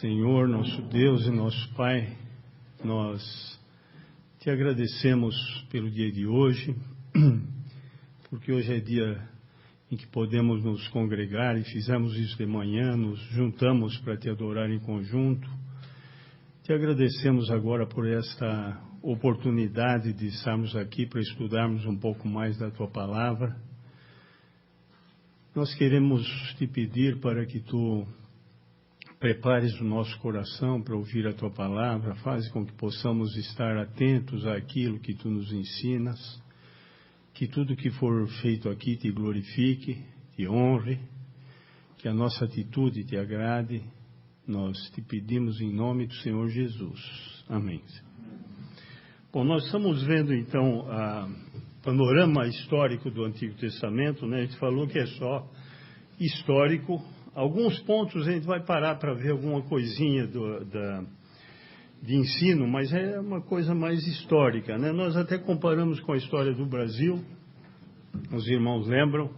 Senhor, nosso Deus e nosso Pai, nós te agradecemos pelo dia de hoje, porque hoje é dia em que podemos nos congregar e fizemos isso de manhã, nos juntamos para te adorar em conjunto. Te agradecemos agora por esta oportunidade de estarmos aqui para estudarmos um pouco mais da tua palavra. Nós queremos te pedir para que tu prepares o nosso coração para ouvir a tua palavra, faz com que possamos estar atentos àquilo que tu nos ensinas, que tudo que for feito aqui te glorifique, te honre, que a nossa atitude te agrade. Nós te pedimos em nome do Senhor Jesus. Amém. Bom, nós estamos vendo então o panorama histórico do Antigo Testamento, né? A gente falou que é só histórico. Alguns pontos a gente vai parar para ver alguma coisinha de ensino, mas é uma coisa mais histórica, né? Nós até comparamos com a história do Brasil. Os irmãos lembram?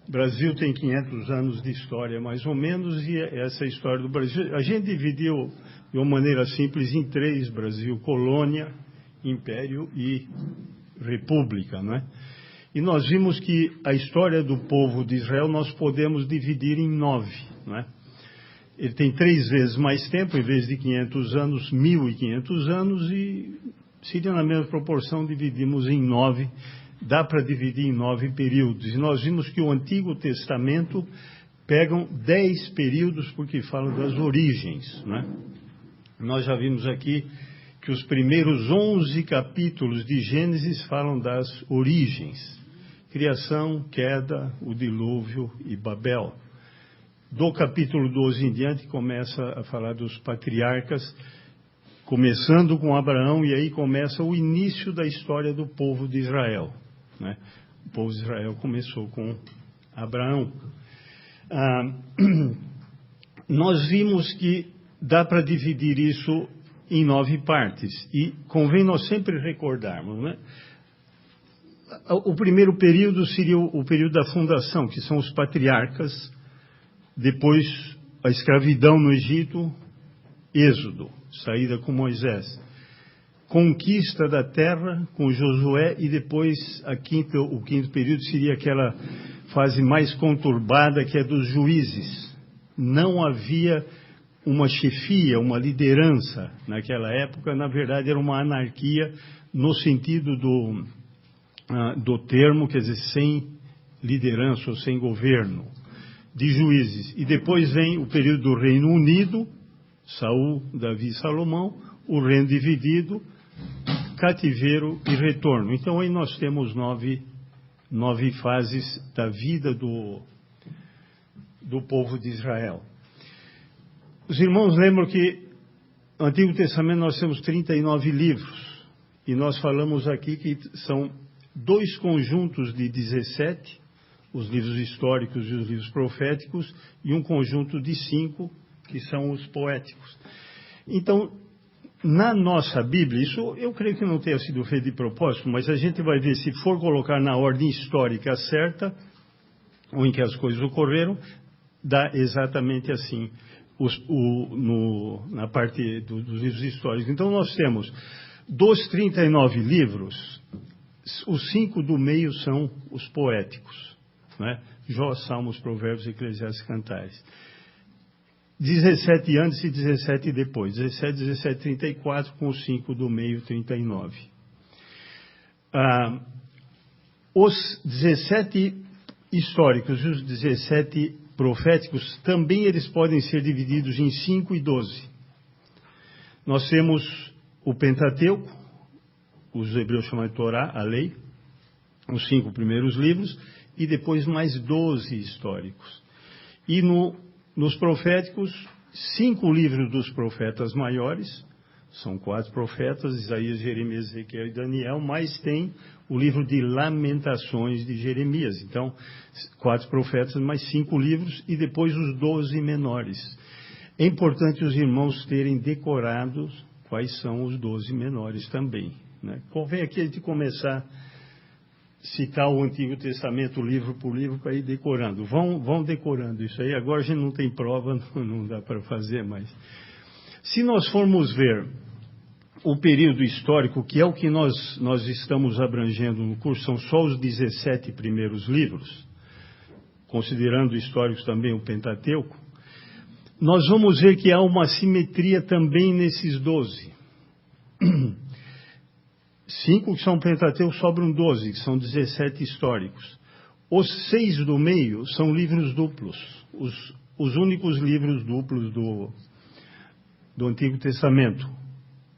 O Brasil tem 500 anos de história, mais ou menos, e essa história do Brasil, a gente dividiu de uma maneira simples em três: Brasil, colônia, império e república, não é? E nós vimos que a história do povo de Israel nós podemos dividir em 9, não é? Ele tem 3 vezes mais tempo, em vez de 500 anos, 1.500 anos, e seria na mesma proporção, dividimos em 9, dá para dividir em 9 períodos. E nós vimos que o Antigo Testamento pegam 10 períodos, porque falam das origens, não é? Nós já vimos aqui que os primeiros 11 capítulos de Gênesis falam das origens: criação, queda, o dilúvio e Babel. Do capítulo 12 em diante começa a falar dos patriarcas, começando com Abraão, e aí começa o início da história do povo de Israel, né? O povo de Israel começou com Abraão. Nós vimos que dá para dividir isso em 9 partes, e convém nós sempre recordarmos, né? O primeiro período seria o período da fundação, que são os patriarcas, depois a escravidão no Egito, Êxodo, saída com Moisés, conquista da terra com Josué, e depois o quinto período seria aquela fase mais conturbada, que é dos juízes. Não havia uma chefia, uma liderança naquela época. Na verdade era uma anarquia no sentido do termo, quer dizer, sem liderança ou sem governo, de juízes. E depois vem o período do Reino Unido, Saul, Davi e Salomão, o reino dividido, cativeiro e retorno. Então aí nós temos 9 fases da vida do povo de Israel. Os irmãos lembram que no Antigo Testamento nós temos 39 livros, e nós falamos aqui que são 2 conjuntos de 17, os livros históricos e os livros proféticos, e um conjunto de 5, que são os poéticos. Então, na nossa Bíblia, isso eu creio que não tenha sido feito de propósito, mas a gente vai ver, se for colocar na ordem histórica certa, ou em que as coisas ocorreram, dá exatamente assim, na parte dos livros históricos. Então nós temos, dos 39 livros, os 5 do meio são os poéticos, né? Jó, Salmos, Provérbios, Eclesiastes, Cantares. 17 antes e 17 depois. 17, 17, 34, com os 5 do meio, 39. Os 17 históricos e os 17 proféticos, também eles podem ser divididos em 5 e 12. Nós temos o Pentateuco, os hebreus chamam de Torá, a lei, os 5 primeiros livros, e depois mais 12 históricos. E nos proféticos, 5 livros dos profetas maiores, são 4 profetas, Isaías, Jeremias, Ezequiel e Daniel, mas tem o livro de Lamentações de Jeremias. Então, 4 profetas, mais 5 livros, e depois os 12 menores. É importante os irmãos terem decorados quais são os 12 menores também, né? Convém aqui a gente começar citar o Antigo Testamento livro por livro para ir decorando. Vão decorando isso aí. Agora a gente não tem prova, não dá para fazer, mas Se nós formos ver o período histórico, que é o que nós estamos abrangendo no curso, são só os 17 primeiros livros, considerando históricos também o Pentateuco, nós vamos ver que há uma simetria também nesses 12. 5 que são Pentateuco, sobram 12, que são 17 históricos. Os 6 do meio são livros duplos, os únicos livros duplos do Antigo Testamento.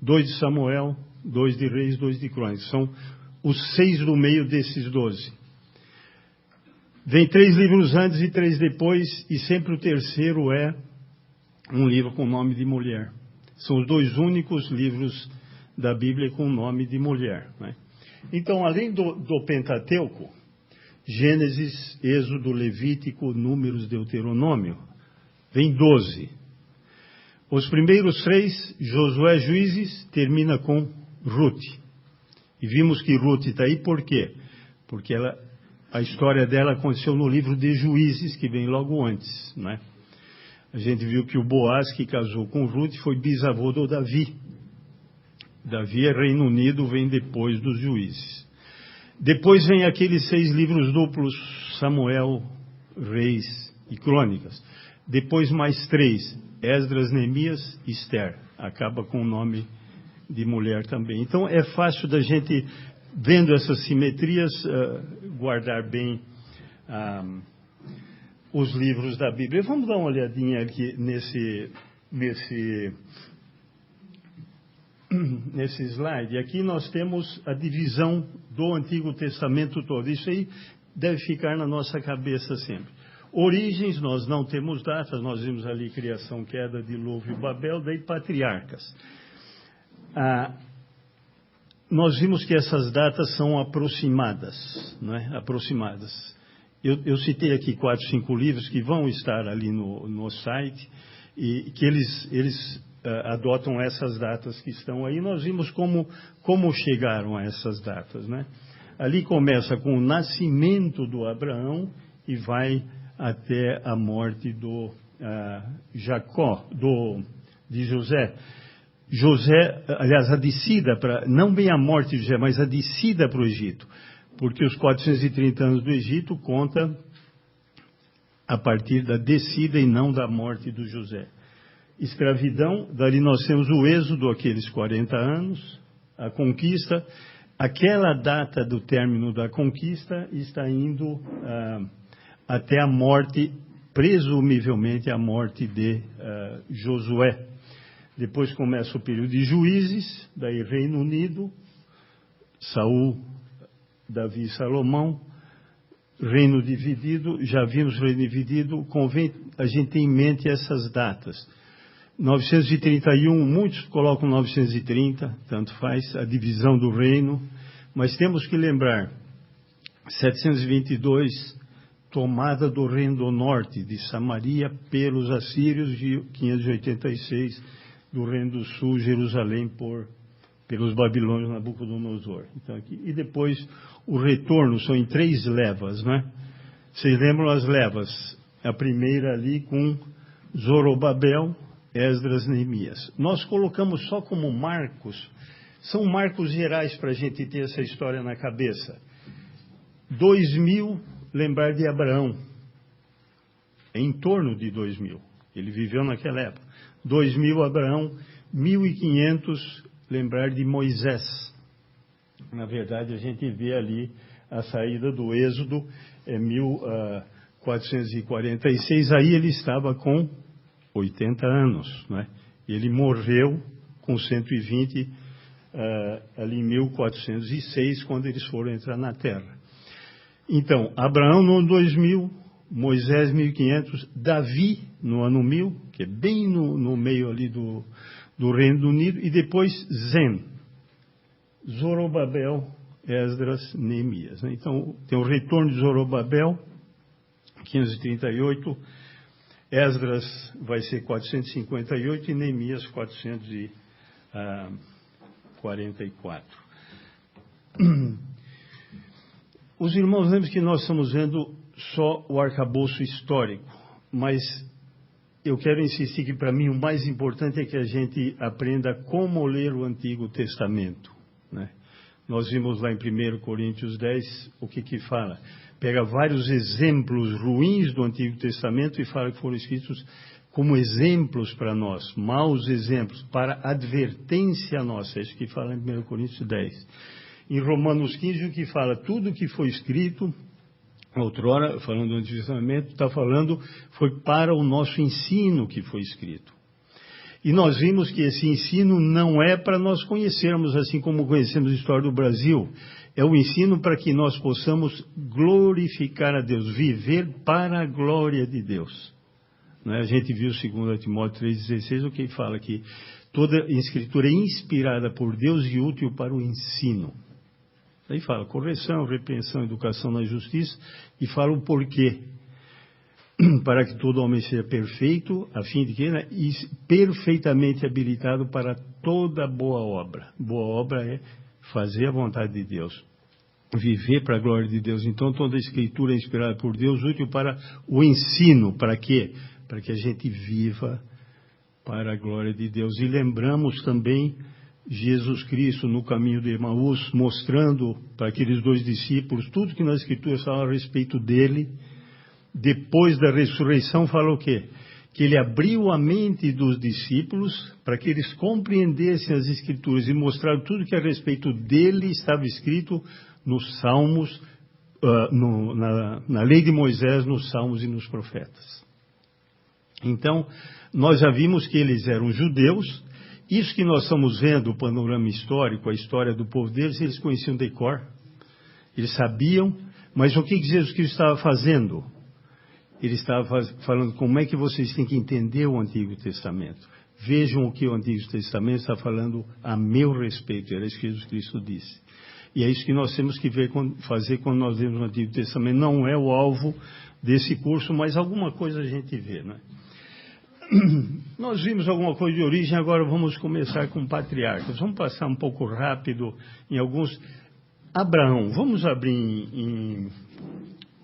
2 de Samuel, 2 de Reis, 2 de Crônicas. São os 6 do meio desses 12. Vem 3 livros antes e 3 depois, e sempre o terceiro é um livro com nome de mulher. São os 2 únicos livros da Bíblia com nome de mulher, né? Então, além do Pentateuco, Gênesis, Êxodo, Levítico, Números, Deuteronômio, vem 12. Os primeiros 3, Josué, Juízes, termina com Ruth. E vimos que Ruth está aí por quê? Porque a história dela aconteceu no livro de Juízes, que vem logo antes, né? A gente viu que o Boaz, que casou com Ruth, foi bisavô do Davi. Davi é Reino Unido, vem depois dos Juízes. Depois vem aqueles 6 livros duplos, Samuel, Reis e Crônicas. Depois mais 3, Esdras, Neemias, Esther. Acaba com o nome de mulher também. Então é fácil da gente, vendo essas simetrias, guardar bem os livros da Bíblia. Vamos dar uma olhadinha aqui nesse slide. Aqui nós temos a divisão do Antigo Testamento todo. Isso aí deve ficar na nossa cabeça sempre. Origens, nós não temos datas, nós vimos ali criação, queda, dilúvio, Babel, daí patriarcas. Nós vimos que essas datas são aproximadas, não é? Aproximadas. Eu citei aqui 4, 5 livros que vão estar ali no site e que eles adotam essas datas que estão aí. Nós vimos como chegaram a essas datas, né? Ali começa com o nascimento do Abraão e vai até a morte do Jacó, de José. José, aliás, a descida, não bem a morte de José, mas a descida para o Egito, porque os 430 anos do Egito conta a partir da descida e não da morte do José. Escravidão, dali nós temos o êxodo, aqueles 40 anos, a conquista. Aquela data do término da conquista está indo até a morte, presumivelmente a morte de Josué. Depois começa o período de Juízes, daí Reino Unido, Saul, Davi e Salomão, reino dividido. Já vimos reino dividido, convém a gente ter em mente essas datas. 931, muitos colocam 930, tanto faz, a divisão do reino, mas temos que lembrar, 722, tomada do reino do norte, de Samaria, pelos assírios, de 586, do reino do sul, Jerusalém, pelos babilônios, Nabucodonosor. Então, aqui, e depois o retorno, são em 3 levas, né? Vocês lembram as levas? A primeira ali com Zorobabel, Esdras, Neemias. Nós colocamos só como marcos, são marcos gerais para a gente ter essa história na cabeça. 2000, lembrar de Abraão, em torno de 2000, ele viveu naquela época. 2000, Abraão, 1500, lembrar de Moisés. Na verdade, a gente vê ali a saída do Êxodo, 1446, aí ele estava com 80 anos, né? Ele morreu com 120 ali em 1406, quando eles foram entrar na terra. Então, Abraão no ano 2000, Moisés 1500, Davi no ano 1000, que é bem no meio ali do Reino Unido, e depois Zen, Zorobabel, Esdras, Neemias, né? Então, tem o retorno de Zorobabel, 538, Esdras vai ser 458 e Neemias 444. Os irmãos, lembrem que nós estamos vendo só o arcabouço histórico, mas eu quero insistir que, para mim, o mais importante é que a gente aprenda como ler o Antigo Testamento, né? Nós vimos lá em 1 Coríntios 10 o que fala. Pega vários exemplos ruins do Antigo Testamento e fala que foram escritos como exemplos para nós, maus exemplos, para advertência nossa. É isso que fala em 1 Coríntios 10. Em Romanos 15, o que fala, tudo que foi escrito, outrora, falando do Antigo Testamento, está falando, foi para o nosso ensino que foi escrito. E nós vimos que esse ensino não é para nós conhecermos, assim como conhecemos a história do Brasil. É o ensino para que nós possamos glorificar a Deus, viver para a glória de Deus. A gente viu 2 Timóteo 3,16, o que fala que toda a Escritura é inspirada por Deus e útil para o ensino. Aí fala correção, repreensão, educação na justiça, e fala o porquê. Para que todo homem seja perfeito, a fim de que, né, e perfeitamente habilitado para toda boa obra. Boa obra é fazer a vontade de Deus, viver para a glória de Deus. Então toda a Escritura é inspirada por Deus, útil para o ensino. Para quê? Para que a gente viva para a glória de Deus. E lembramos também Jesus Cristo no caminho de Emaús, mostrando para aqueles 2 discípulos tudo que nas Escrituras fala a respeito dele. Depois da ressurreição fala o quê? Que ele abriu a mente dos discípulos para que eles compreendessem as Escrituras e mostraram tudo que a respeito dele estava escrito nos Salmos, na lei de Moisés, nos Salmos e nos profetas. Então, nós já vimos que eles eram judeus. Isso que nós estamos vendo, o panorama histórico, a história do povo deles, eles conheciam de cor. Eles sabiam, mas o que Jesus Cristo estava fazendo? Ele estava falando como é que vocês têm que entender o Antigo Testamento. Vejam o que o Antigo Testamento está falando a meu respeito. Era isso que Jesus Cristo disse. E é isso que nós temos que fazer quando nós lemos o Antigo Testamento. Não é o alvo desse curso, mas alguma coisa a gente vê, não é? Nós vimos alguma coisa de origem, agora vamos começar com patriarcas. Vamos passar um pouco rápido em alguns. Abraão, vamos abrir em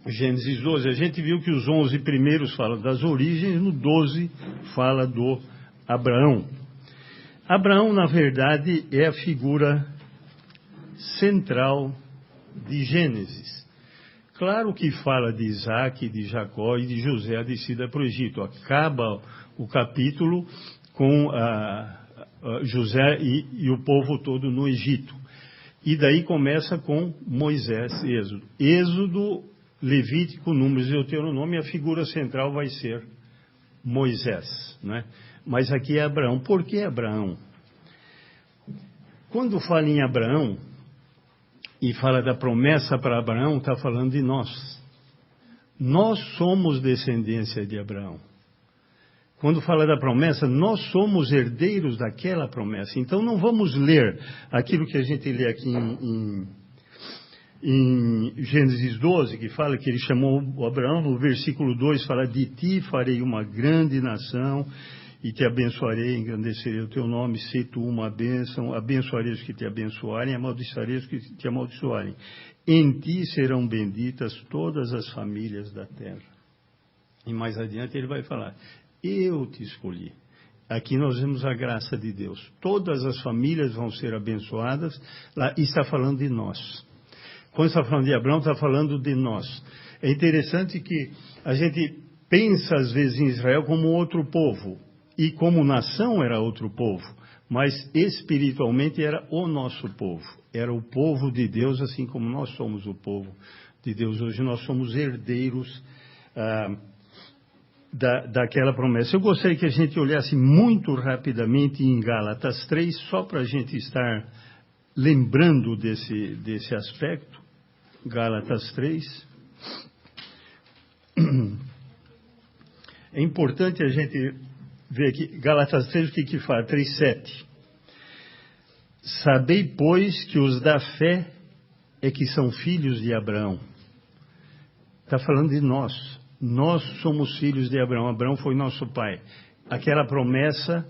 Gênesis 12. A gente viu que os 11 primeiros falam das origens, no 12 fala do Abraão. Abraão, na verdade, é a figura central de Gênesis. Claro que fala de Isaac, de Jacó e de José, a descida para o Egito. Acaba o capítulo com José e o povo todo no Egito. E daí começa com Moisés, Êxodo. Êxodo, Levítico, Números e Deuteronômio, a figura central vai ser Moisés, né? Mas aqui é Abraão. Por que Abraão? Quando fala em Abraão e fala da promessa para Abraão, está falando de nós. Nós somos descendência de Abraão. Quando fala da promessa, nós somos herdeiros daquela promessa. Então não vamos ler aquilo que a gente lê aqui em Gênesis 12, que fala que ele chamou Abraão, no versículo 2 fala, de ti farei uma grande nação e te abençoarei, engrandecerei o teu nome, se tu uma bênção, abençoarei os que te abençoarem, amaldiçoarei os que te amaldiçoarem. Em ti serão benditas todas as famílias da terra. E mais adiante ele vai falar, eu te escolhi. Aqui nós vemos a graça de Deus. Todas as famílias vão ser abençoadas. Lá está falando de nós. Quando está falando de Abraão, está falando de nós. É interessante que a gente pensa às vezes em Israel como outro povo. E como nação era outro povo. Mas espiritualmente era o nosso povo. Era o povo de Deus, assim como nós somos o povo de Deus. Hoje nós somos herdeiros daquela promessa. Eu gostaria que a gente olhasse muito rapidamente em Gálatas 3, só para a gente estar lembrando desse aspecto. Gálatas 3. É importante a gente ver aqui, Gálatas 3, o que fala? 3:7. Sabei, pois, que os da fé é que são filhos de Abraão. Está falando de nós. Nós somos filhos de Abraão. Abraão foi nosso pai. Aquela promessa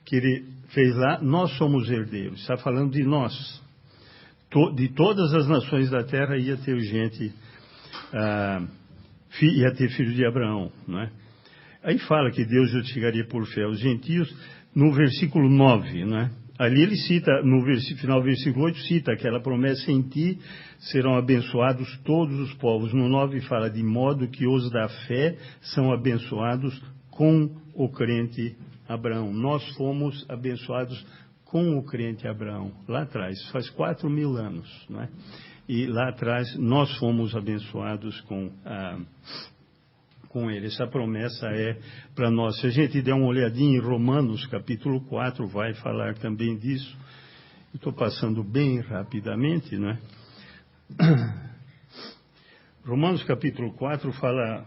que ele fez lá, nós somos herdeiros. Está falando de nós. De todas as nações da terra ia ter gente, ia ter filhos de Abraão, não é? Aí fala que Deus justificaria por fé os gentios no versículo 9, não é? Ali ele cita, no final do versículo 8, cita aquela promessa: em ti serão abençoados todos os povos. No 9 fala de modo que os da fé são abençoados com o crente Abraão. Nós fomos abençoados com o crente Abraão, lá atrás, faz 4.000 anos, não é? E lá atrás nós fomos abençoados com ele. Essa promessa é para nós. Se a gente der uma olhadinha em Romanos capítulo 4, vai falar também disso. Estou passando bem rapidamente, não é? Romanos capítulo 4 fala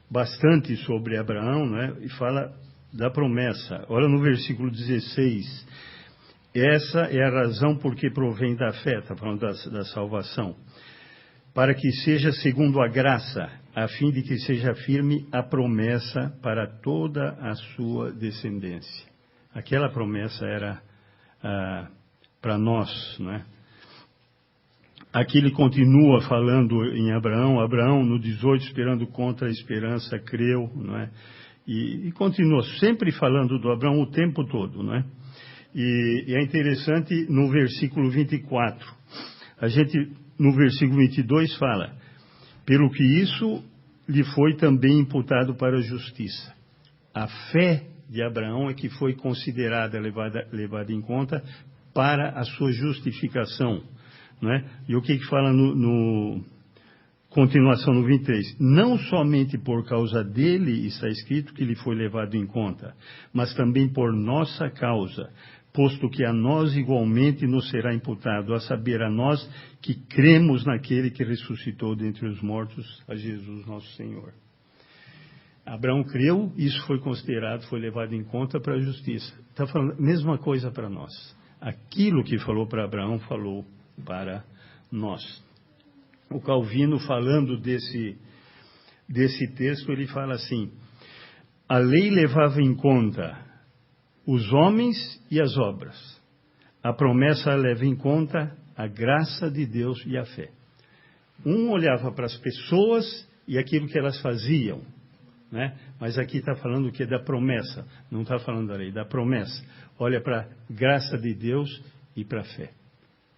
bastante sobre Abraão, não é? E fala da promessa. Olha no versículo 16. Essa é a razão porque provém da fé, está falando da salvação, para que seja segundo a graça, a fim de que seja firme a promessa para toda a sua descendência. Aquela promessa era para nós, não é? Aqui ele continua falando em Abraão. Abraão, no 18, esperando contra a esperança, creu, não é? E continua sempre falando do Abraão o tempo todo, não é? E é interessante no versículo 24. No versículo 22 fala: pelo que isso lhe foi também imputado para a justiça. A fé de Abraão é que foi considerada, levada em conta para a sua justificação, não é? E o que fala no continuação no 23? Não somente por causa dele está escrito que lhe foi levado em conta, mas também por nossa causa, posto que a nós igualmente nos será imputado, a saber, a nós que cremos naquele que ressuscitou dentre os mortos, a Jesus nosso Senhor. Abraão creu, isso foi considerado, foi levado em conta para a justiça. Está falando a mesma coisa para nós. Aquilo que falou para Abraão, falou para nós. O Calvino, falando desse texto, ele fala assim: a lei levava em conta os homens e as obras. A promessa leva em conta a graça de Deus e a fé. Um olhava para as pessoas e aquilo que elas faziam, né? Mas aqui está falando o que? Da promessa. Não está falando da lei, da promessa. Olha para a graça de Deus e para a fé,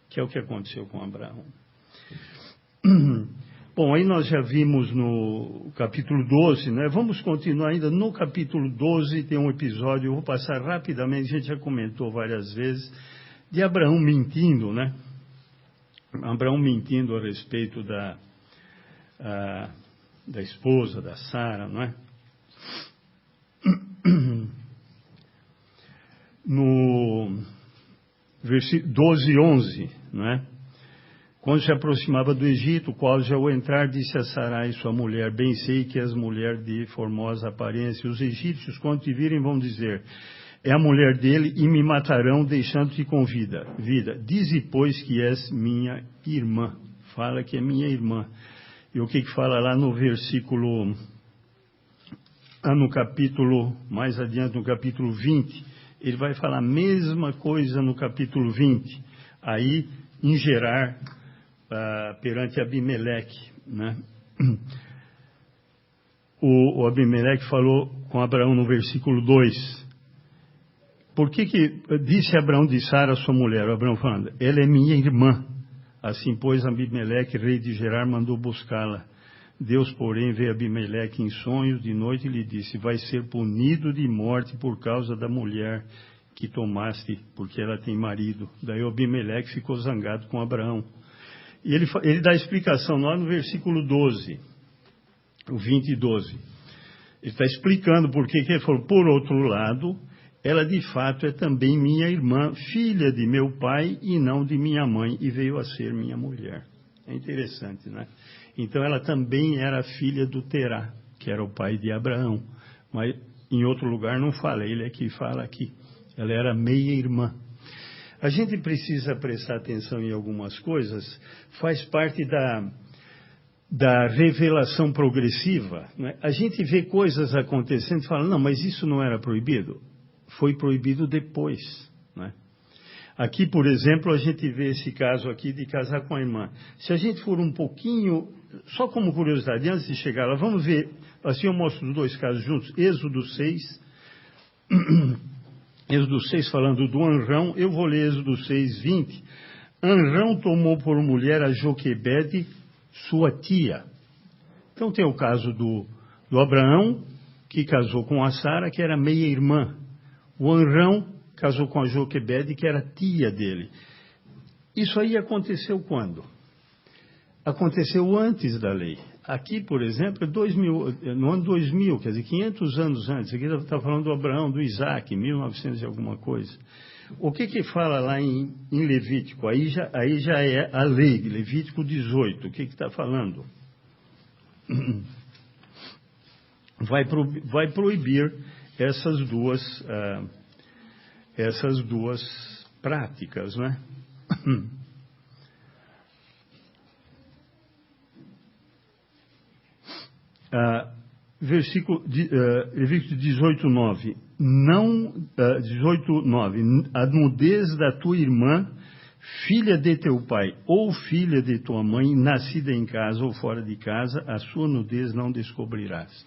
que é o que aconteceu com Abraão. Bom, aí nós já vimos no capítulo 12, né? Vamos continuar ainda no capítulo 12, tem um episódio, eu vou passar rapidamente, a gente já comentou várias vezes, de Abraão mentindo, né? Abraão mentindo a respeito da esposa, da Sara, não é? No versículo 12:11, não é? Quando se aproximava do Egito, qual já ao entrar disse a Sarai, sua mulher: bem sei que és mulher de formosa aparência. Os egípcios, quando te virem, vão dizer: é a mulher dele, e me matarão, deixando-te com vida. Dize, pois, que és minha irmã. Fala que é minha irmã. E o que fala lá no versículo, no capítulo, mais adiante, no capítulo 20, ele vai falar a mesma coisa no capítulo 20. Aí, em Gerar, perante Abimeleque, né? O Abimeleque falou com Abraão no versículo 2. Por que disse Abraão de Sara, sua mulher? O Abraão falando: ela é minha irmã. Assim, pois, Abimeleque, rei de Gerar, mandou buscá-la. Deus, porém, veio Abimeleque em sonhos de noite e lhe disse: vai ser punido de morte por causa da mulher que tomaste, porque ela tem marido. Daí o Abimeleque ficou zangado com Abraão. E ele dá explicação lá no versículo 12, o 20 e 12. Ele está explicando por que ele falou: por outro lado, ela de fato é também minha irmã, filha de meu pai e não de minha mãe, e veio a ser minha mulher. É interessante, né? Então ela também era filha do Terá, que era o pai de Abraão. Mas em outro lugar não fala, ele é que fala aqui. Ela era meia-irmã. A gente precisa prestar atenção em algumas coisas, faz parte da revelação progressiva, né? A gente vê coisas acontecendo e fala: não, mas isso não era proibido. Foi proibido depois, né? Aqui, por exemplo, a gente vê esse caso aqui de casar com a irmã. Se a gente for um pouquinho, só como curiosidade, antes de chegar lá, vamos ver, assim eu mostro os dois casos juntos, Êxodo 6, Êxodo 6 falando do Anrão, eu vou ler Êxodo 6, 20. Anrão tomou por mulher a Joquebede, sua tia. Então tem o caso do Abraão, que casou com a Sara, que era meia-irmã. O Anrão casou com a Joquebede, que era tia dele. Isso aí aconteceu quando? Aconteceu antes da lei. Aqui, por exemplo, no ano 2000, quer dizer, 500 anos antes. Aqui está falando do Abraão, do Isaac, 1900 e alguma coisa. O que fala lá em Levítico? Aí já é a lei, Levítico 18. O que está falando? Vai proibir essas duas práticas, né? Levítico 18, 9. 18, 9. A nudez da tua irmã, filha de teu pai ou filha de tua mãe, nascida em casa ou fora de casa, a sua nudez não descobrirás.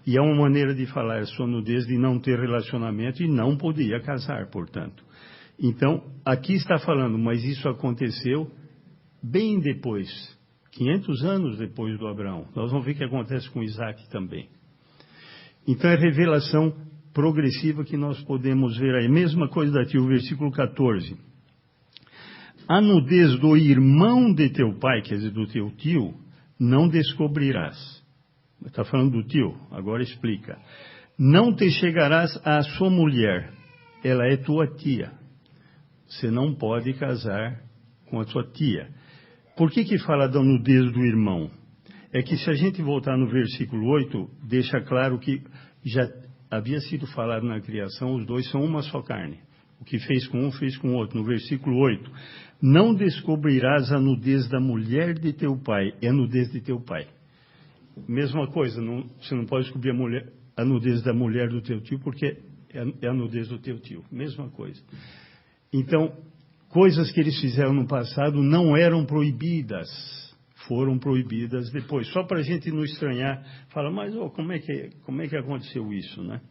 E é uma maneira de falar a sua nudez de não ter relacionamento e não podia casar, portanto. Então, aqui está falando, mas isso aconteceu bem depois, 500 anos depois do Abraão. Nós vamos ver o que acontece com Isaac também. Então, é revelação progressiva que nós podemos ver aí. Mesma coisa daqui, o versículo 14. A nudez do irmão de teu pai, quer dizer, do teu tio, não descobrirás. Está falando do tio, agora explica. Não te chegarás à sua mulher, ela é tua tia. Você não pode casar com a sua tia. Por que fala da nudez do irmão? É que se a gente voltar no versículo 8, deixa claro que já havia sido falado na criação, os dois são uma só carne. O que fez com um, fez com o outro. No versículo 8, não descobrirás a nudez da mulher de teu pai, é a nudez de teu pai. Mesma coisa, você não pode descobrir a nudez da mulher do teu tio, porque é a nudez do teu tio. Mesma coisa. Então, coisas que eles fizeram no passado não eram proibidas, foram proibidas depois. Só para a gente não estranhar, fala, mas como é que aconteceu isso, né?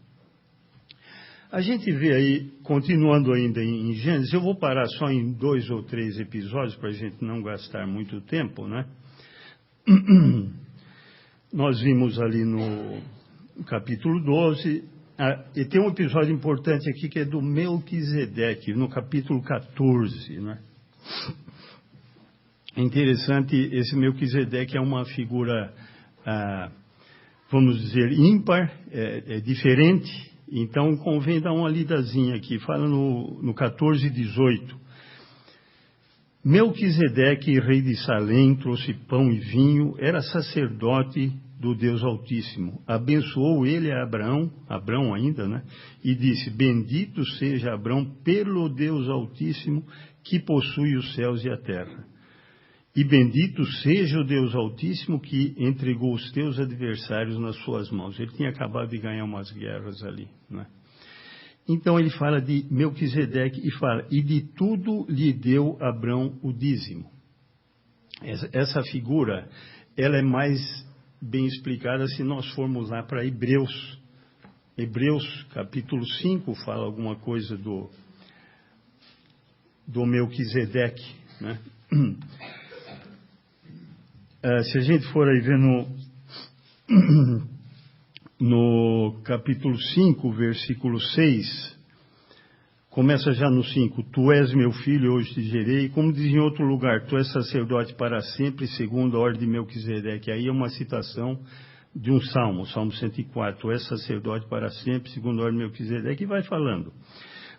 A gente vê aí, continuando ainda em Gênesis, eu vou parar só em 2 ou 3 episódios para a gente não gastar muito tempo, né? Nós vimos ali no capítulo 12, e tem um episódio importante aqui que é do Melquisedeque, no capítulo 14, né? É interessante, esse Melquisedeque é uma figura, vamos dizer, ímpar, é diferente, então convém dar uma lidazinha aqui, fala no 14, 18. Melquisedeque, rei de Salém, trouxe pão e vinho, era sacerdote do Deus Altíssimo. Abençoou ele a Abrão ainda, né? E disse, bendito seja Abrão pelo Deus Altíssimo que possui os céus e a terra. E bendito seja o Deus Altíssimo que entregou os teus adversários nas suas mãos. Ele tinha acabado de ganhar umas guerras ali, né? Então ele fala de Melquisedeque e fala, e de tudo lhe deu Abrão o dízimo. Essa figura, ela é mais bem explicada se nós formos lá para Hebreus. Hebreus capítulo 5 fala alguma coisa do Melquisedeque, né? Se a gente for aí ver no capítulo 5, versículo 6, começa já no 5, tu és meu filho, hoje te gerei, como diz em outro lugar, tu és sacerdote para sempre, segundo a ordem de Melquisedeque. Aí é uma citação de um salmo, Salmo 104, tu és sacerdote para sempre, segundo a ordem de Melquisedeque, e vai falando.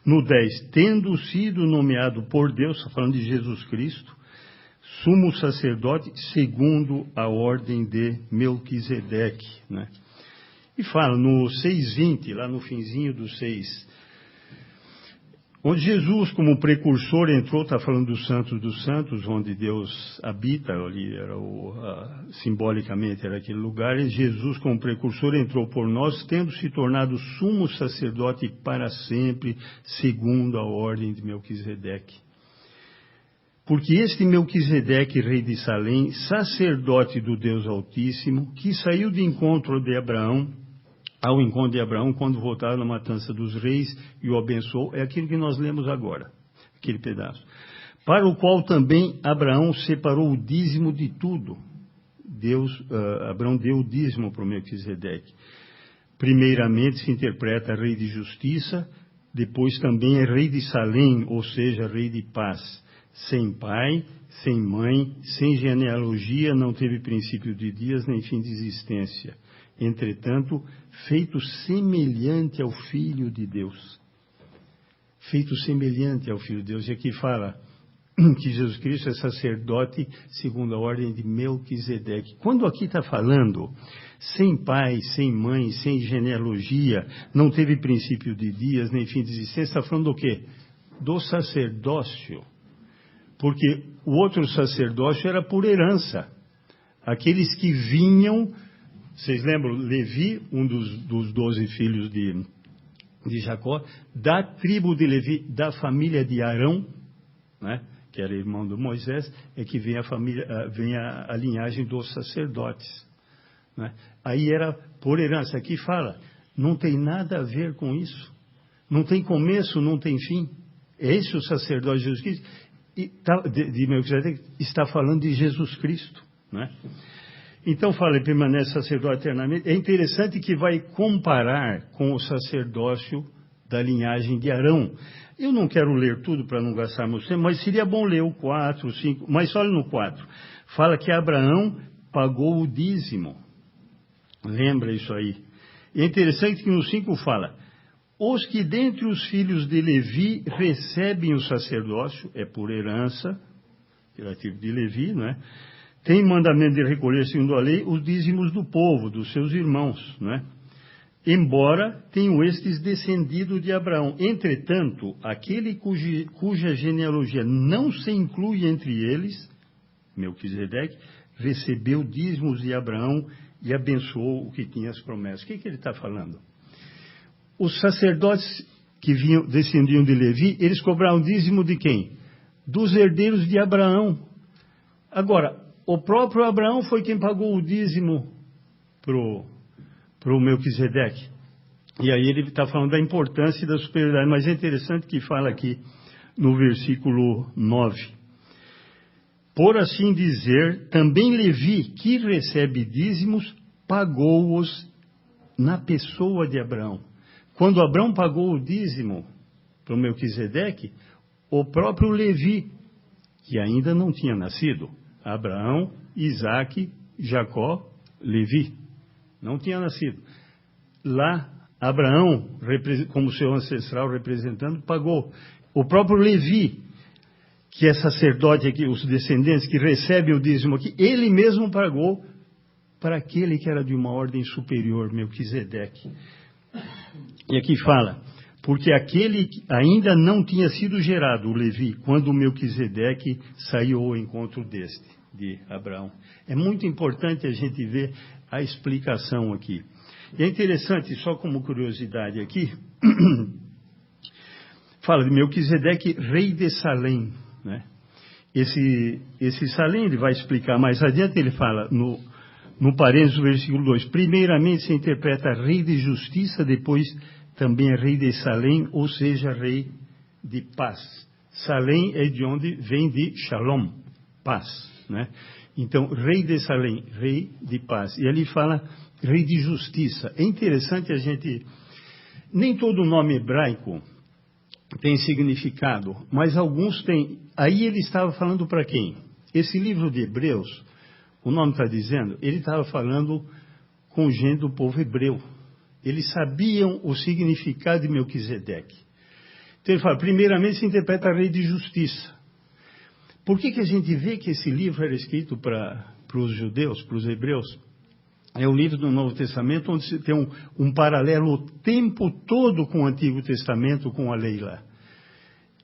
No 10, tendo sido nomeado por Deus, está falando de Jesus Cristo, sumo sacerdote segundo a ordem de Melquisedeque, né? E fala no 6:20, lá no finzinho do 6, onde Jesus, como precursor, entrou, está falando dos santos, onde Deus habita, ali era simbolicamente era aquele lugar, e Jesus, como precursor, entrou por nós, tendo se tornado sumo sacerdote para sempre, segundo a ordem de Melquisedeque. Porque este Melquisedeque, rei de Salém, sacerdote do Deus Altíssimo, que saiu de encontro de Abraão, ao encontro de Abraão, quando voltaram na matança dos reis e o abençoou, é aquilo que nós lemos agora, aquele pedaço. Para o qual também Abraão separou o dízimo de tudo. Abraão deu o dízimo para o Melquisedeque. Primeiramente se interpreta rei de justiça, depois também é rei de Salém, ou seja, rei de paz. Sem pai, sem mãe, sem genealogia, não teve princípio de dias nem fim de existência. Entretanto, feito semelhante ao Filho de Deus. Feito semelhante ao Filho de Deus. E aqui fala que Jesus Cristo é sacerdote segundo a ordem de Melquisedeque. Quando aqui está falando sem pai, sem mãe, sem genealogia, não teve princípio de dias nem fim de existência, está falando do quê? Do sacerdócio. Porque o outro sacerdócio era por herança. Aqueles que vinham... Vocês lembram, Levi, um dos 12 filhos de Jacó, da tribo de Levi, da família de Arão, né, que era irmão de Moisés, é que vem a linhagem dos sacerdotes. Né? Aí era por herança. Aqui fala, não tem nada a ver com isso. Não tem começo, não tem fim. Esse é o sacerdote de Jesus Cristo. De Melquisedeque está falando de Jesus Cristo, né? Então fala, ele permanece sacerdote eternamente. É interessante que vai comparar com o sacerdócio da linhagem de Arão. Eu não quero ler tudo para não gastarmos tempo, mas seria bom ler o 4, o 5, mas olha no 4. Fala que Abraão pagou o dízimo. Lembra isso aí. E é interessante que no 5 fala, os que dentre os filhos de Levi recebem o sacerdócio, é por herança, relativo de Levi, não é? Tem mandamento de recolher, segundo a lei, os dízimos do povo, dos seus irmãos, né? Embora tenham estes descendido de Abraão. Entretanto, aquele cuja genealogia não se inclui entre eles, Melquisedeque, recebeu dízimos de Abraão e abençoou o que tinha as promessas. O que ele está falando? Os sacerdotes que descendiam de Levi, eles cobraram dízimo de quem? Dos herdeiros de Abraão. Agora, o próprio Abraão foi quem pagou o dízimo para o Melquisedeque. E aí ele está falando da importância e da superioridade. Mas é interessante que fala aqui no versículo 9. Por assim dizer, também Levi, que recebe dízimos, pagou-os na pessoa de Abraão. Quando Abraão pagou o dízimo para o Melquisedeque, o próprio Levi, que ainda não tinha nascido, Abraão, Isaque, Jacó, Levi. Não tinha nascido. Lá, Abraão, como seu ancestral representando, pagou. O próprio Levi, que é sacerdote aqui, os descendentes que recebem o dízimo aqui, ele mesmo pagou para aquele que era de uma ordem superior, Melquisedeque. E aqui fala, porque aquele ainda não tinha sido gerado, o Levi, quando o Melquisedeque saiu ao encontro de Abraão. É muito importante a gente ver a explicação aqui. E é interessante, só como curiosidade aqui, fala de Melquisedeque, rei de Salém, né? Esse Salém, ele vai explicar mais adiante, ele fala no parênteses do versículo 2, primeiramente se interpreta rei de justiça, depois também é rei de Salém, ou seja, rei de paz. Salém é de onde vem de Shalom, paz, né? Então, rei de Salém, rei de paz. E ali fala rei de justiça. É interessante a gente... Nem todo nome hebraico tem significado, mas alguns têm. Aí ele estava falando para quem? Esse livro de Hebreus, o nome está dizendo, ele estava falando com gente do povo hebreu. Eles sabiam o significado de Melquisedeque. Então ele fala, primeiramente se interpreta rei de justiça. Por que a gente vê que esse livro era escrito para os judeus, para os hebreus? É um livro do Novo Testamento onde se tem um paralelo o tempo todo com o Antigo Testamento, com a lei lá.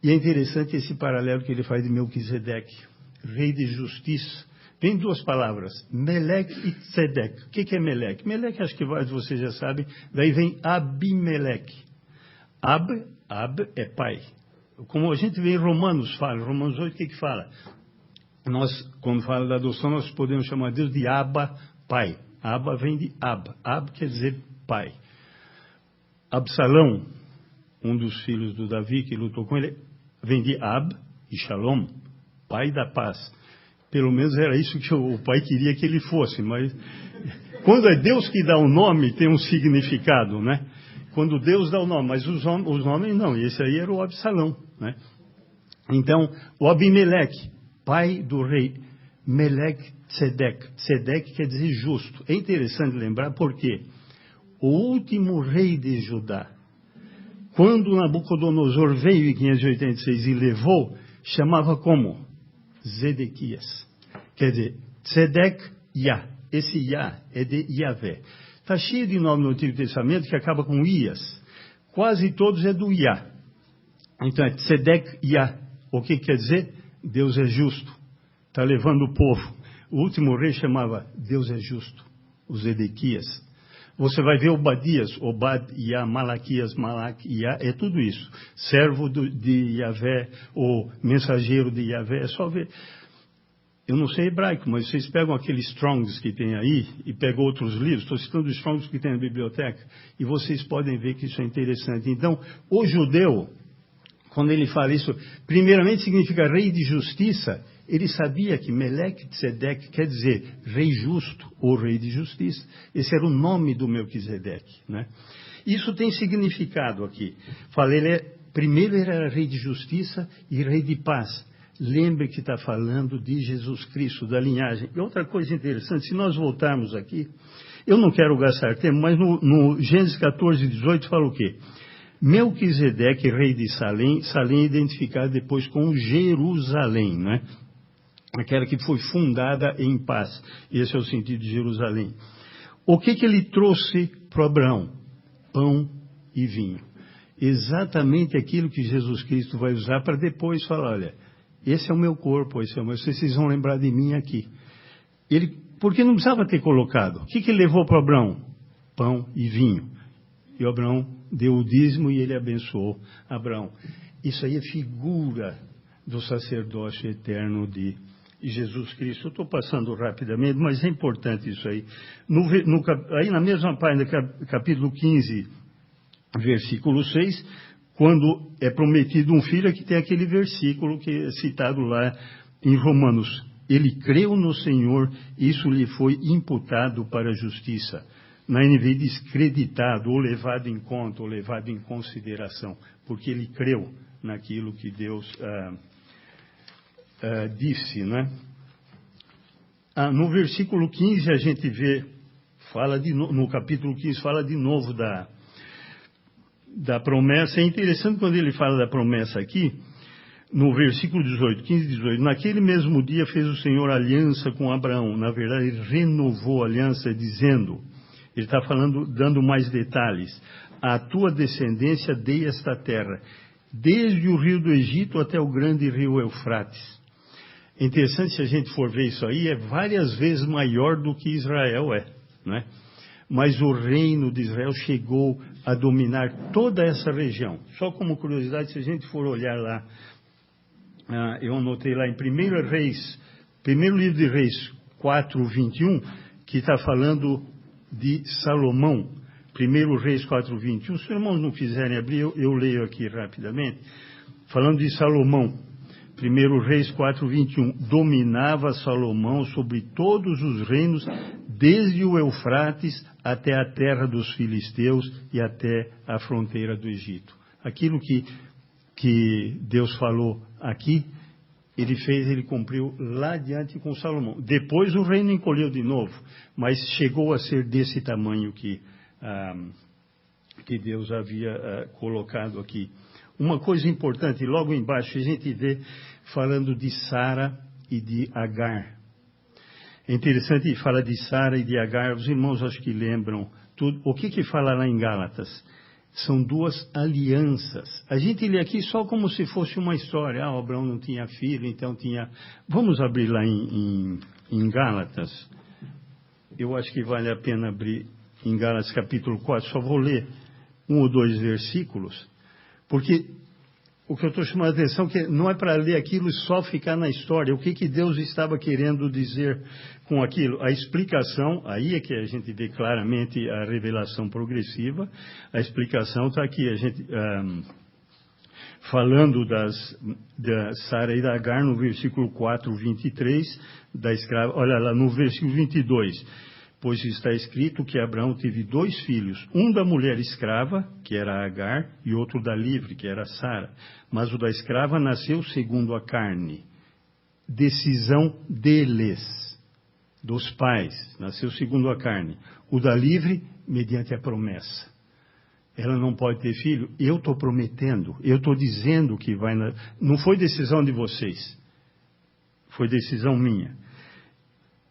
E é interessante esse paralelo que ele faz de Melquisedeque, rei de justiça. Vem duas palavras, Meleque e Tzedek. O que é Meleque? Meleque, acho que vários de vocês já sabem, daí vem Abimeleque. Ab é pai. Como a gente vê em Romanos, Romanos 8, o que fala? Nós, quando fala da adoção, nós podemos chamar Deus de Abba, pai. Abba vem de Ab. Ab quer dizer pai. Absalão, um dos filhos do Davi que lutou com ele, vem de Ab e Shalom, pai da paz. Pelo menos era isso que o pai queria que ele fosse, mas quando é Deus que dá o nome, tem um significado, né? Quando Deus dá o nome, mas os nomes não, e esse aí era o Absalão, né? Então, o Abimeleque, pai do rei, Meleque Tzedek. Tzedek quer dizer justo. É interessante lembrar porque o último rei de Judá, quando Nabucodonosor veio em 586 e levou, chamava como? Zedequias. Quer dizer, Tzedek Yah. Esse Yah é de Yahvé. Está cheio de nome no Antigo Testamento que acaba com Ias. Quase todos é do Yah. Então é Tzedek Yah. O que quer dizer? Deus é justo. Está levando o povo. O último rei chamava Deus é justo. O Zedequias. Você vai ver Obadias, Obad, Yah, Malaquias, Malak, Yah, é tudo isso. Servo de Yahvé, ou mensageiro de Yahvé, é só ver. Eu não sei hebraico, mas vocês pegam aqueles Strongs que tem aí, e pegam outros livros, estou citando os Strongs que tem na biblioteca, e vocês podem ver que isso é interessante. Então, o judeu, quando ele fala isso, primeiramente significa rei de justiça. Ele sabia que Meleque Tzedek quer dizer rei justo ou rei de justiça. Esse era o nome do Melquisedeque, né? Isso tem significado aqui. Primeiro ele era rei de justiça e rei de paz. Lembre que está falando de Jesus Cristo, da linhagem. E outra coisa interessante, se nós voltarmos aqui, eu não quero gastar tempo, mas no Gênesis 14, 18 fala o quê? Melquisedeque, rei de Salém, Salém é identificado depois com Jerusalém, né? Aquela que foi fundada em paz. Esse é o sentido de Jerusalém. O que ele trouxe para Abraão? Pão e vinho. Exatamente aquilo que Jesus Cristo vai usar para depois falar, olha, esse é o meu corpo, esse é o meu... Vocês vão lembrar de mim aqui. Porque não precisava ter colocado. O que ele levou para Abraão? Pão e vinho. E Abraão deu o dízimo e ele abençoou Abraão. Isso aí é figura do sacerdócio eterno de Jesus Cristo. Eu estou passando rapidamente, mas é importante isso aí. Aí na mesma página, capítulo 15, versículo 6, quando é prometido um filho, aqui tem aquele versículo que é citado lá em Romanos. Ele creu no Senhor, isso lhe foi imputado para a justiça. Na NVI diz creditado, ou levado em conta, ou levado em consideração, porque ele creu naquilo que Deus disse, né? No versículo 15 a gente vê, no capítulo 15 fala de novo da promessa. É interessante quando ele fala da promessa aqui, no versículo 18, 15 e 18, naquele mesmo dia fez o Senhor aliança com Abraão, na verdade ele renovou a aliança dizendo, ele está falando, dando mais detalhes, à tua descendência dei esta terra, desde o rio do Egito até o grande rio Eufrates. É interessante, se a gente for ver isso aí, é várias vezes maior do que Israel é, né? Mas o reino de Israel chegou a dominar toda essa região. Só como curiosidade, se a gente for olhar lá, eu anotei lá em primeiro livro de Reis 4:21, que está falando de Salomão. Primeiro Reis 4:21. Se os irmãos não quiserem abrir, eu leio aqui rapidamente. Falando de Salomão. 1 Reis 4:21, dominava Salomão sobre todos os reinos, desde o Eufrates até a terra dos filisteus e até a fronteira do Egito. Aquilo que Deus falou aqui, ele cumpriu lá adiante com Salomão. Depois o reino encolheu de novo, mas chegou a ser desse tamanho que Deus havia colocado aqui. Uma coisa importante, logo embaixo a gente vê falando de Sara e de Agar. É interessante, fala de Sara e de Agar, os irmãos acho que lembram tudo. O que fala lá em Gálatas? São duas alianças. A gente lê aqui só como se fosse uma história. Ah, Abraão não tinha filho, então tinha... Vamos abrir lá em Gálatas. Eu acho que vale a pena abrir em Gálatas capítulo 4. Só vou ler 1 ou 2 versículos, porque o que eu estou chamando a atenção é que não é para ler aquilo e só ficar na história. O que Deus estava querendo dizer com aquilo? A explicação, aí é que a gente vê claramente a revelação progressiva. A explicação está aqui, a gente falando da Sara e da Agar, no versículo 4, 23, da escrava. Olha lá, no versículo 22. Pois está escrito que Abraão teve 2 filhos, um da mulher escrava, que era Agar, e outro da livre, que era Sara. Mas o da escrava nasceu segundo a carne. Decisão deles, dos pais, nasceu segundo a carne. O da livre, mediante a promessa. Ela não pode ter filho, eu estou prometendo, eu estou dizendo que vai... Não foi decisão de vocês, foi decisão minha.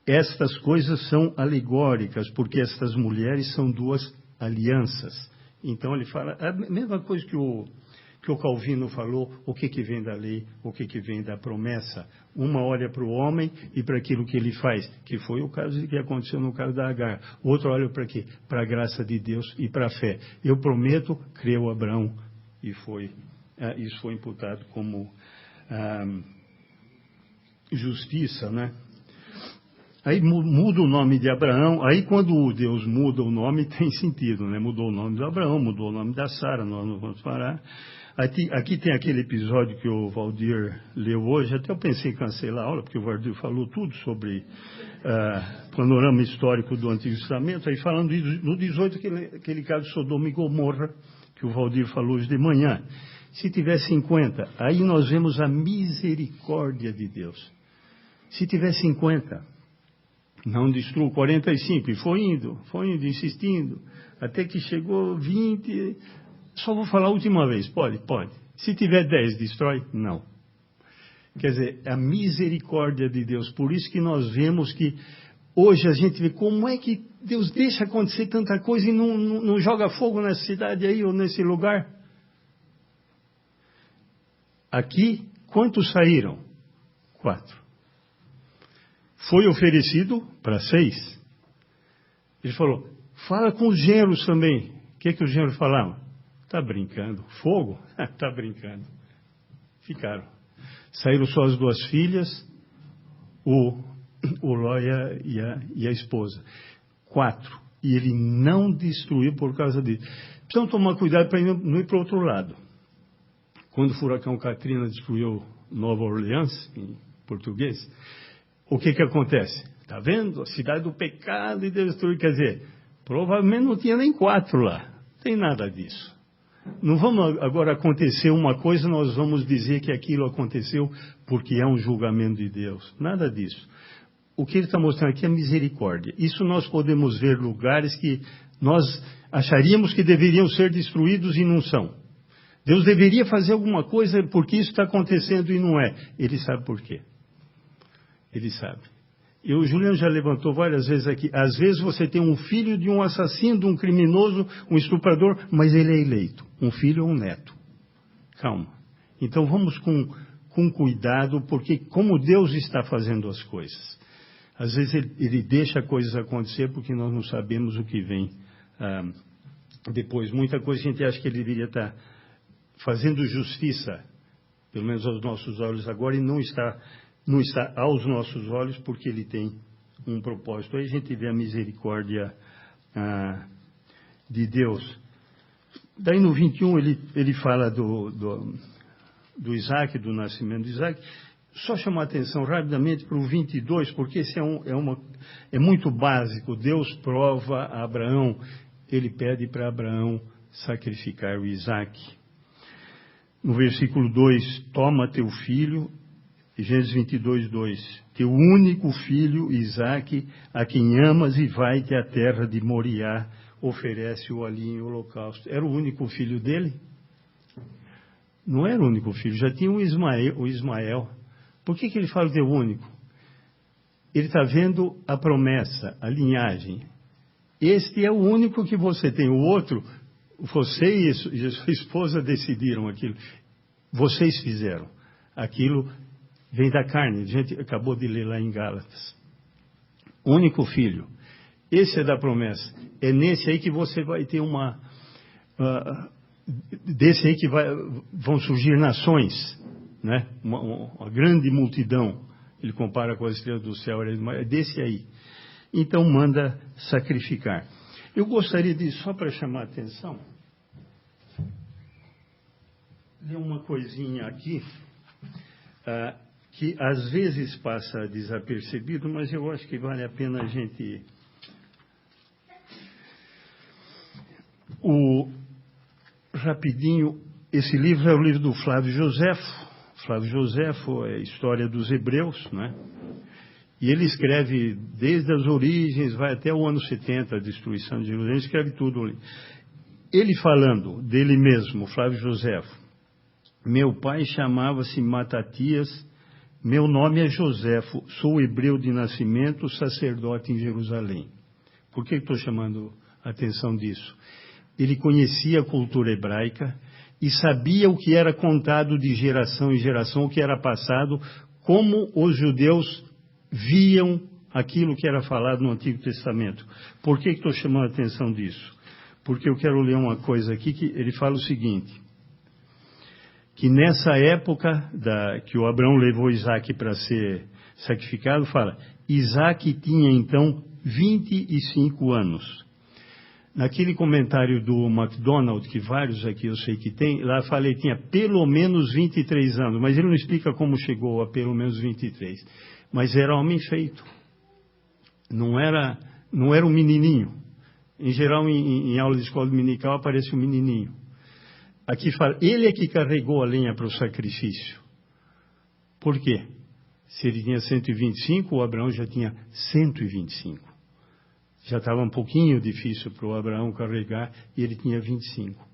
Estas coisas são alegóricas, porque estas mulheres são 2 alianças. Então ele fala, a mesma coisa que o Calvino falou, o que vem da lei, o que vem da promessa. Uma olha para o homem e para aquilo que ele faz, que foi o caso que aconteceu no caso da Agar. O outro olha para quê? Para a graça de Deus e para a fé. Eu prometo, creu Abraão, e isso foi imputado como justiça, né? Aí muda o nome de Abraão, aí quando Deus muda o nome tem sentido, né? Mudou o nome de Abraão, mudou o nome da Sara, nós não vamos parar. Aqui tem aquele episódio que o Valdir leu hoje, até eu pensei em cancelar a aula, porque o Valdir falou tudo sobre panorama histórico do Antigo Testamento, aí falando no 18, aquele caso de Sodoma e Gomorra, que o Valdir falou hoje de manhã. Se tiver 50, aí nós vemos a misericórdia de Deus. Se tiver 50... Não destruiu 45, e foi indo, insistindo, até que chegou 20, só vou falar a última vez, pode. Se tiver 10, destrói? Não. Quer dizer, a misericórdia de Deus, por isso que nós vemos que hoje a gente vê como é que Deus deixa acontecer tanta coisa e não joga fogo nessa cidade aí ou nesse lugar. Aqui, quantos saíram? 4. Foi oferecido para 6. Ele falou, fala com os genros também. O que os genros falaram? Está brincando. Fogo? Está brincando. Ficaram. Saíram só as 2 filhas, o Ló e a esposa. 4. E ele não destruiu por causa disso. Precisamos tomar cuidado para não ir para o outro lado. Quando o furacão Katrina destruiu Nova Orleans, em português... O que acontece? Está vendo? A cidade do pecado e destruir. Quer dizer, provavelmente não tinha nem 4 lá. Não tem nada disso. Não vamos agora acontecer uma coisa, nós vamos dizer que aquilo aconteceu porque é um julgamento de Deus. Nada disso. O que ele está mostrando aqui é misericórdia. Isso nós podemos ver lugares que nós acharíamos que deveriam ser destruídos e não são. Deus deveria fazer alguma coisa porque isso está acontecendo e não é. Ele sabe por quê. Ele sabe. E o Juliano já levantou várias vezes aqui. Às vezes você tem um filho de um assassino, de um criminoso, um estuprador, mas ele é eleito. Um filho ou um neto. Calma. Então vamos com cuidado, porque como Deus está fazendo as coisas. Às vezes ele deixa coisas acontecer porque nós não sabemos o que vem depois. Muita coisa a gente acha que ele deveria estar fazendo justiça, pelo menos aos nossos olhos agora, e não está aos nossos olhos, porque ele tem um propósito. Aí a gente vê a misericórdia de Deus. Daí no 21 ele fala do Isaac, do nascimento de Isaac. Só chamar a atenção rapidamente para o 22, porque esse é muito básico. Deus prova a Abraão, ele pede para Abraão sacrificar o Isaac. No versículo 2, toma teu filho, Gênesis 22, 2. Teu único filho, Isaque, a quem amas, e vai-te à terra de Moriá, oferece-o ali em holocausto. Era o único filho dele? Não era o único filho, já tinha o Ismael. Por que ele fala teu único? Ele está vendo a promessa, a linhagem. Este é o único que você tem. O outro, você e sua esposa decidiram aquilo. Vocês fizeram. Aquilo vem da carne. A gente acabou de ler lá em Gálatas. Único filho. Esse é da promessa. É nesse aí que você vai ter desse aí que vão surgir nações, né? Uma grande multidão. Ele compara com as estrelas do céu. É desse aí. Então manda sacrificar. Eu gostaria de, só para chamar a atenção, ler uma coisinha aqui, que às vezes passa desapercebido, mas eu acho que vale a pena a gente... Rapidinho, esse livro é o livro do Flávio Joséfo. Flávio Joséfo é a história dos hebreus, né? E ele escreve desde as origens, vai até o ano 70, a destruição de Jerusalém, escreve tudo ali. Ele falando dele mesmo, Flávio Joséfo, meu pai chamava-se Matatias, meu nome é Joséfo, sou hebreu de nascimento, sacerdote em Jerusalém. Por que estou chamando a atenção disso? Ele conhecia a cultura hebraica e sabia o que era contado de geração em geração, o que era passado, como os judeus viam aquilo que era falado no Antigo Testamento. Por que estou chamando a atenção disso? Porque eu quero ler uma coisa aqui que ele fala o seguinte, que nessa época que o Abraão levou Isaac para ser sacrificado, fala, Isaac tinha então 25 anos. Naquele comentário do MacDonald, que vários aqui eu sei que tem, lá falei que tinha pelo menos 23 anos, mas ele não explica como chegou a pelo menos 23. Mas era homem feito. Não era um menininho. Em geral, em aula de escola dominical, aparece um menininho. Aqui fala, ele é que carregou a lenha para o sacrifício. Por quê? Se ele tinha 125, o Abraão já tinha 125. Já estava um pouquinho difícil para o Abraão carregar, e ele tinha 25.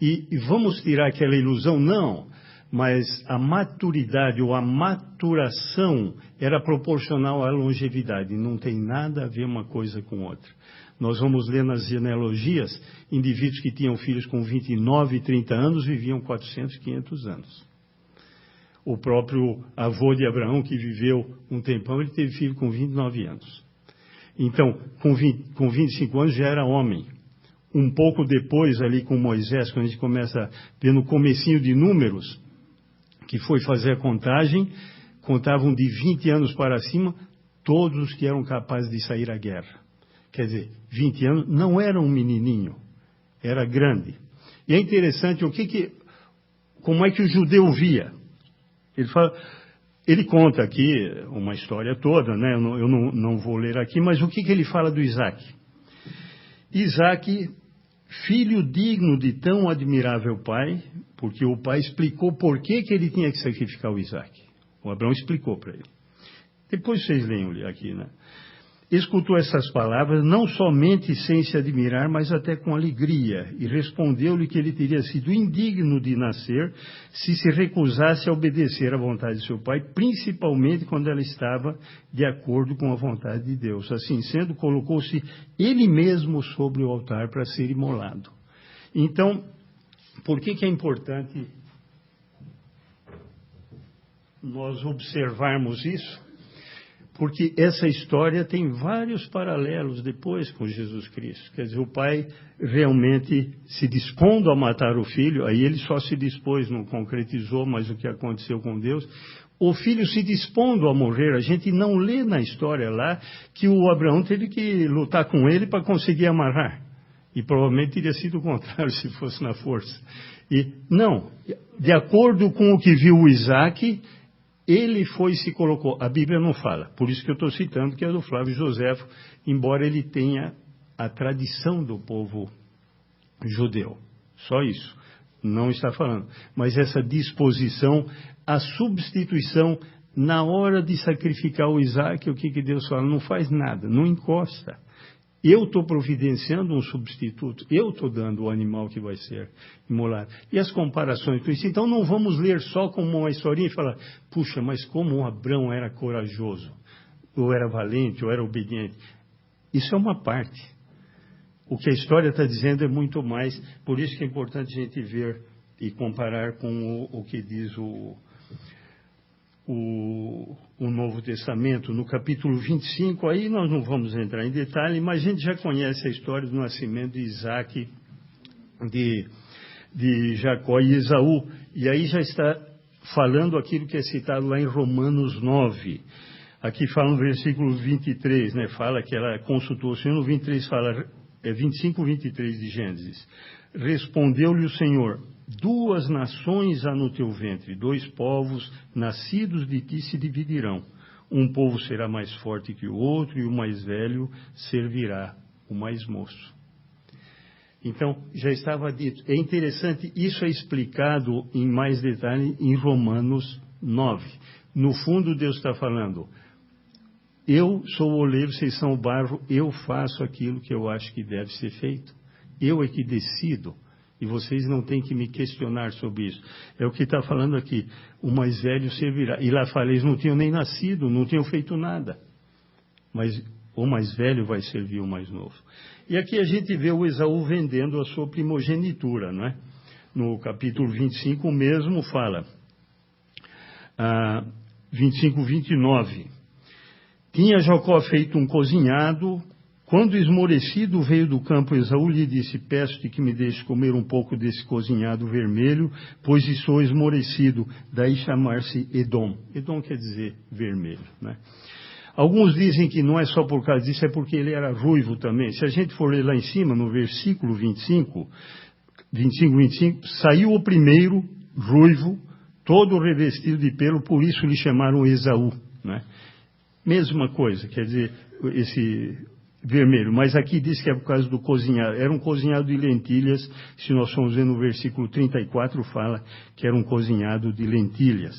E vamos tirar aquela ilusão? Não. Mas a maturidade ou a maturação era proporcional à longevidade. Não tem nada a ver uma coisa com outra. Nós vamos ler nas genealogias, indivíduos que tinham filhos com 29 e 30 anos viviam 400, 500 anos. O próprio avô de Abraão, que viveu um tempão, ele teve filho com 29 anos. Então, com 25 anos já era homem. Um pouco depois, ali com Moisés, quando a gente começa a ver no comecinho de Números, que foi fazer a contagem, contavam de 20 anos para cima, todos os que eram capazes de sair à guerra. Quer dizer, 20 anos não era um menininho, era grande. E é interessante como é que o judeu via. Ele conta aqui uma história toda, né? Eu não vou ler aqui, mas o que ele fala do Isaac? Isaac, filho digno de tão admirável pai, porque o pai explicou por que ele tinha que sacrificar o Isaac. O Abraão explicou para ele. Depois vocês leiam aqui, né? Escutou essas palavras, não somente sem se admirar, mas até com alegria, e respondeu-lhe que ele teria sido indigno de nascer se recusasse a obedecer à vontade de seu pai, principalmente quando ela estava de acordo com a vontade de Deus. Assim sendo, colocou-se ele mesmo sobre o altar para ser imolado. Então, por que é importante nós observarmos isso? Porque essa história tem vários paralelos depois com Jesus Cristo. Quer dizer, o pai realmente se dispondo a matar o filho, aí ele só se dispôs, não concretizou mais o que aconteceu com Deus. O filho se dispondo a morrer, a gente não lê na história lá que o Abraão teve que lutar com ele para conseguir amarrar. E provavelmente teria sido o contrário se fosse na força. E não, de acordo com o que viu o Isaac, ele foi e se colocou. A Bíblia não fala, por isso que eu estou citando que é do Flávio Joséfo, embora ele tenha a tradição do povo judeu. Só isso. Não está falando. Mas essa disposição, a substituição, na hora de sacrificar o Isaac, o que Deus fala? Não faz nada, não encosta. Eu estou providenciando um substituto, eu estou dando o animal que vai ser imolado. E as comparações com isso. Então não vamos ler só como uma historinha e falar, puxa, mas como o Abrão era corajoso, ou era valente, ou era obediente. Isso é uma parte. O que a história está dizendo é muito mais, por isso que é importante a gente ver e comparar com o que diz o Novo Testamento. No capítulo 25, aí nós não vamos entrar em detalhe, mas a gente já conhece a história do nascimento de Isaac, de Jacó e Esaú, e aí já está falando aquilo que é citado lá em Romanos 9. Aqui fala no versículo 23, né? Fala que ela consultou o Senhor, no 23 fala, 25, 23 de Gênesis. Respondeu-lhe o Senhor: 2 nações há no teu ventre, 2 povos nascidos de ti se dividirão. Um povo será mais forte que o outro, e o mais velho servirá o mais moço. Então, já estava dito. É interessante, isso é explicado em mais detalhe em Romanos 9. No fundo, Deus está falando: eu sou o oleiro, vocês são o barro, eu faço aquilo que eu acho que deve ser feito. Eu é que decido, e vocês não têm que me questionar sobre isso. É o que está falando aqui: o mais velho servirá. E lá fala, eles não tinham nem nascido, não tinham feito nada. Mas o mais velho vai servir o mais novo. E aqui a gente vê o Esaú vendendo a sua primogenitura, não é? No capítulo 25 mesmo fala, 25, 29. Tinha Jacó feito um cozinhado, quando esmorecido veio do campo Esaú lhe disse: peço-te que me deixes comer um pouco desse cozinhado vermelho, pois estou esmorecido. Daí chamar-se Edom. Edom quer dizer vermelho, né? Alguns dizem que não é só por causa disso, é porque ele era ruivo também. Se a gente for ler lá em cima, no versículo 25, saiu o primeiro ruivo, todo revestido de pelo, por isso lhe chamaram Esaú, né? Mesma coisa, quer dizer, esse vermelho. Mas aqui diz que é por causa do cozinhado. Era um cozinhado de lentilhas. Se nós formos ver no versículo 34, fala que era um cozinhado de lentilhas.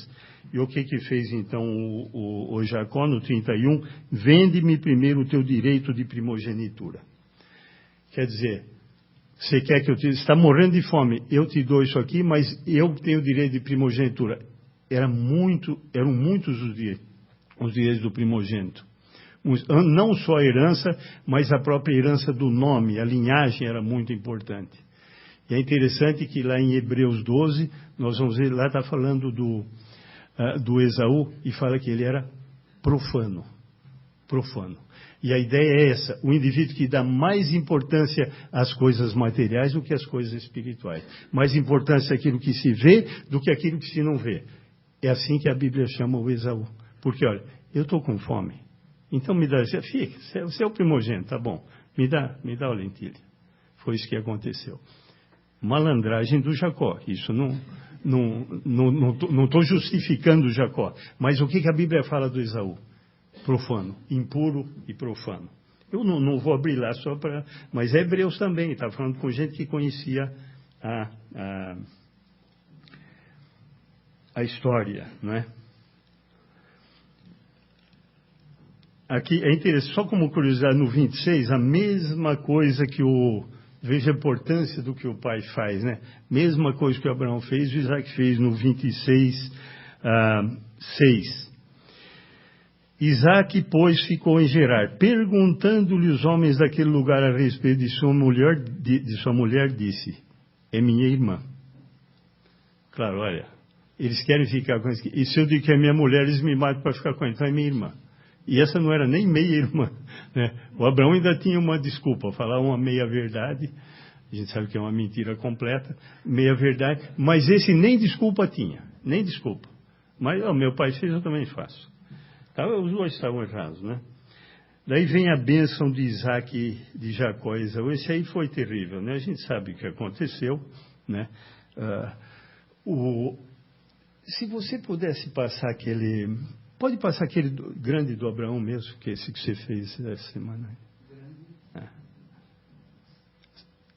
E o que fez então o Jacó no 31? Vende-me primeiro o teu direito de primogenitura. Quer dizer, você quer que eu te... Está morrendo de fome, eu te dou isso aqui, mas eu tenho o direito de primogenitura. Eram muitos os direitos do primogênito. Não só a herança, mas a própria herança do nome, a linhagem era muito importante. E é interessante que lá em Hebreus 12, nós vamos ver, lá está falando do Esaú, e fala que ele era profano. Profano. E a ideia é essa: o indivíduo que dá mais importância às coisas materiais do que às coisas espirituais. Mais importância àquilo que se vê do que àquilo que se não vê. É assim que a Bíblia chama o Esaú. Porque, olha, eu estou com fome, então me dá, fica, você é o primogênito, tá bom, me dá a lentilha. Foi isso que aconteceu. Malandragem do Jacó, isso não estou justificando o Jacó, mas o que a Bíblia fala do Esaú? Profano, impuro e profano. Eu não vou abrir lá só para... Mas é Hebreus também, está falando com gente que conhecia a história, não é? Aqui é interessante, só como curiosidade, no 26, a mesma coisa que veja a importância do que o pai faz, né? Mesma coisa que o Abraão fez, o Isaac fez no 26, 6. Isaac, pois, ficou em Gerar. Perguntando-lhe os homens daquele lugar a respeito de sua mulher, disse: é minha irmã. Claro, olha, eles querem ficar com isso. E se eu digo que é minha mulher, eles me matam para ficar com ela, então é minha irmã. E essa não era nem meia-irmã, né? O Abraão ainda tinha uma desculpa, falar uma meia-verdade, a gente sabe que é uma mentira completa, meia-verdade, mas esse nem desculpa tinha, nem desculpa. Mas meu pai fez, eu também faço. Os dois estavam errados, né? Daí vem a bênção de Isaac, de Jacó e Esaú. Esse aí foi terrível, né? A gente sabe o que aconteceu, né? Se você pudesse passar aquele... Pode passar aquele grande do Abraão mesmo, que esse que você fez essa semana.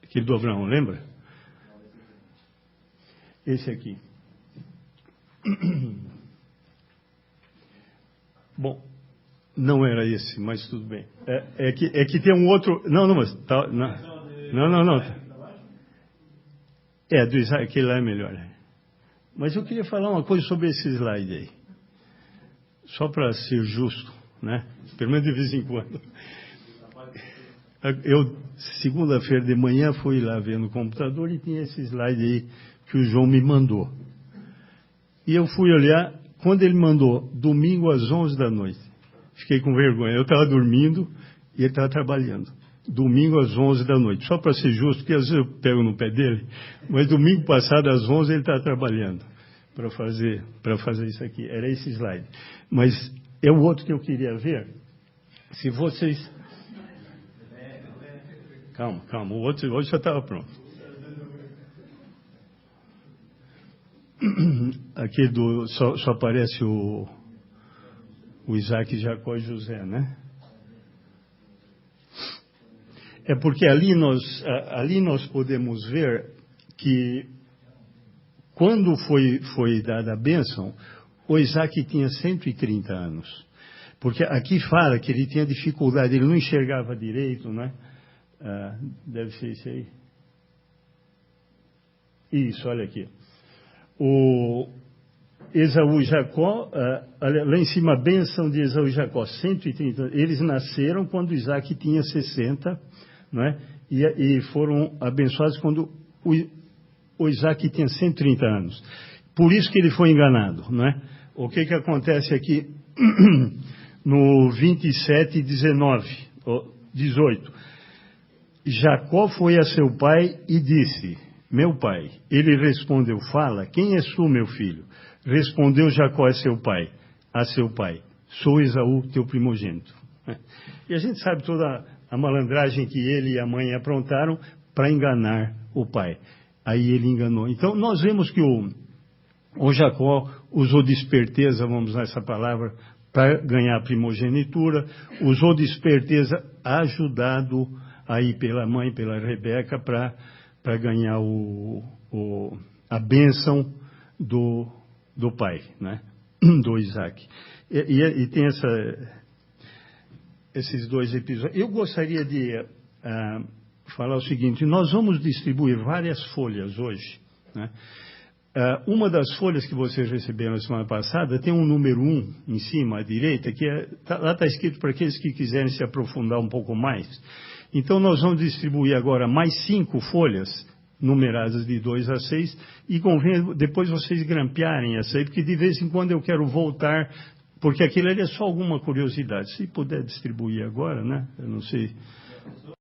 Aquele do Abraão, lembra? Esse aqui. Bom, não era esse, mas tudo bem. É que tem um outro... Não, mas... Não. Do Isaac, aquele lá é melhor. Mas eu queria falar uma coisa sobre esse slide aí. Só para ser justo, né? Pelo menos de vez em quando. Eu, segunda-feira de manhã, fui lá ver no computador e tinha esse slide aí que o João me mandou. E eu fui olhar, quando ele mandou, domingo às 11 da noite. Fiquei com vergonha. Eu estava dormindo e ele estava trabalhando. Domingo às 11 da noite. Só para ser justo, porque às vezes eu pego no pé dele, mas domingo passado às 11 ele estava trabalhando para fazer isso aqui. Era esse slide. Mas é o outro que eu queria ver. Se vocês... Calma. O outro hoje já estava pronto. Aqui só aparece o Isaac, Jacó e José, né? É porque ali nós podemos ver que quando foi dada a bênção, o Isaac tinha 130 anos. Porque aqui fala que ele tinha dificuldade, ele não enxergava direito, né? Deve ser isso aí. Isso, olha aqui. O Esaú e Jacó, lá em cima a bênção de Esaú e Jacó, 130 anos. Eles nasceram quando Isaac tinha 60, não é? E foram abençoados quando o Isaac tinha 130 anos. Por isso que ele foi enganado, não é? O que acontece aqui no 27 e 18? Jacó foi a seu pai e disse: meu pai. Ele respondeu: fala, quem és tu, meu filho? Respondeu Jacó a seu pai: sou Esaú, teu primogênito. E a gente sabe toda a malandragem que ele e a mãe aprontaram para enganar o pai. Aí ele enganou. Então nós vemos que o Jacó usou de esperteza, vamos usar essa palavra, para ganhar a primogenitura, usou de esperteza ajudado aí pela mãe, pela Rebeca, para ganhar a bênção do pai, né? Do Isaac. E tem esses dois episódios. Eu gostaria de falar o seguinte: nós vamos distribuir várias folhas hoje, né? Uma das folhas que vocês receberam na semana passada tem um número 1 em cima, à direita, que lá está escrito para aqueles que quiserem se aprofundar um pouco mais. Então nós vamos distribuir agora mais 5 folhas, numeradas de 2 a 6, e convém depois vocês grampearem essa aí, porque de vez em quando eu quero voltar, porque aquilo ali é só alguma curiosidade. Se puder distribuir agora, né? Eu não sei...